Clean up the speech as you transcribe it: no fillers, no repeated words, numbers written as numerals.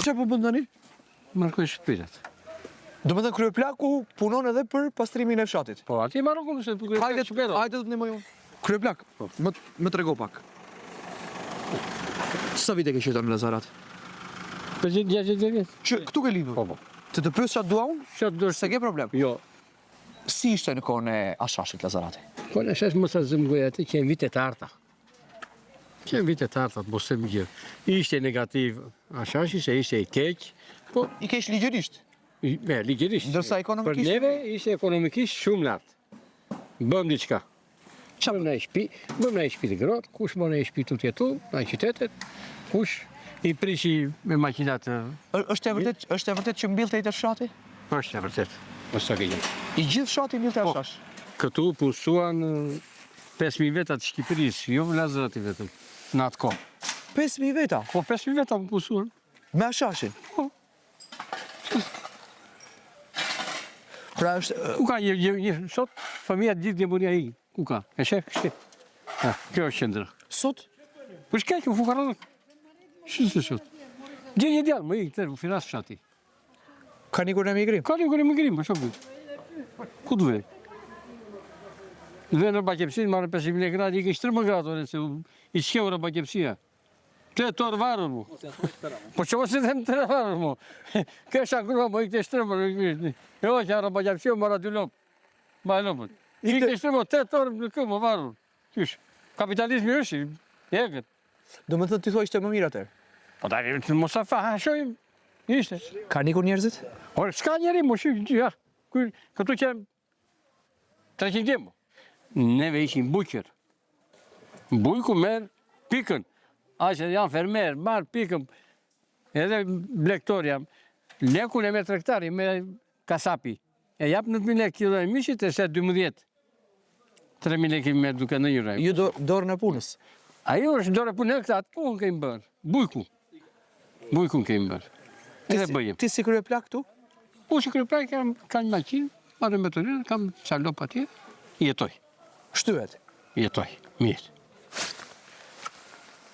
Çfarë po bën tani? Markoj shpirat. Do të thënë kryeplaku punon edhe për pastrimin e fshatit. Po, atje marrë këmë se për Hajde të ndihmoj unë. Kryeplak, më trego pak. Sa vite ke qetur në Lazarat? Për 60 vjet. Që këtu ke lindur? Po. Të pyes çfarë dua unë? Çfarë do? Se ke problem. Jo. Si ishte në kohën e Ashashit Lazarati? Kohën e Ashashit mos sa zëmgoj atë që në vitet e arta. Që në vitet e arta të mos e më gjë. Ishte negativ Ashashi se ishte i keq, po I keq ligjërisht. Ligjërisht. Ndërsa ekonomikisht? Për neve ishte ekonomikisht shumë lart. Bëm diçka. Bëm në shtëpi të grot, kush më në shtëpi të jetu, në qytetet, kush i prishi me makinat. Është e vërtet që mbillte të fshati? Është e vërtet. Mos sa gjë. I gjithë fshati mbillte Ashash. Këtu punsuan 5.000 veta të Shqipërisë, jo në Lazarati vetëm, në atë kohë. 5.000 veta? Po 5.000 veta më punsuan. Me Ashashin? Po. Pra është... Ku ka një sot, familja gjithë një buria i, ku ka? E shek, shket. Kjo është qendra. Sot? Po shkek, u fukaradë. Shështë sot. Gjë një djallë, më i këtë, u finas fshati. Ka një kur në emigrim? Ka një kur në emigrim, më shumë. Ku të vej? Dhe në Bakepsin, marrë 5.000 gradë, i kështë 3 gradë, se i qkevë në Bakepsia. 8 orë varën mu. Po që mos e them 3 varën mu. Kësha grua mu i këtë shtërëmër. Jo, që arë Bakepsia, më ra 2 lopë. Ma e lopët. I këtë shtërëmër, 8 orë në këmë varën. Kysh, kapitalizmi është, i eket. Do më thëtë të thua ishte më mirë atër? Po da, mos a fa, hashojmë. Ishte. Ka një kur njerëzit? Orë, s'ka njeri, mu shqy, ja. Këtu që 300 gjemë. Neve ishim buqër. Bujku merë pikën. A që janë fermerë, marë pikën. Edhe blektor jam. Lekun e me trektari, me kasapi. E japë në 1.000 lekë kilo e mishit e se 12. 3.000 lekë me duke në njëra. Ju dorë në punës? Ajo është dorë e punë, këtë atë punë kejmë bërë. Bujku. Bujku kejmë bërë. Edhe bëjëm. Ti si kryeplak tu? Po si kryeplak kam një maqinë, marrë me të rinë, kam qalop atje, jetoj. Shtyhet? Jetoj, mirë.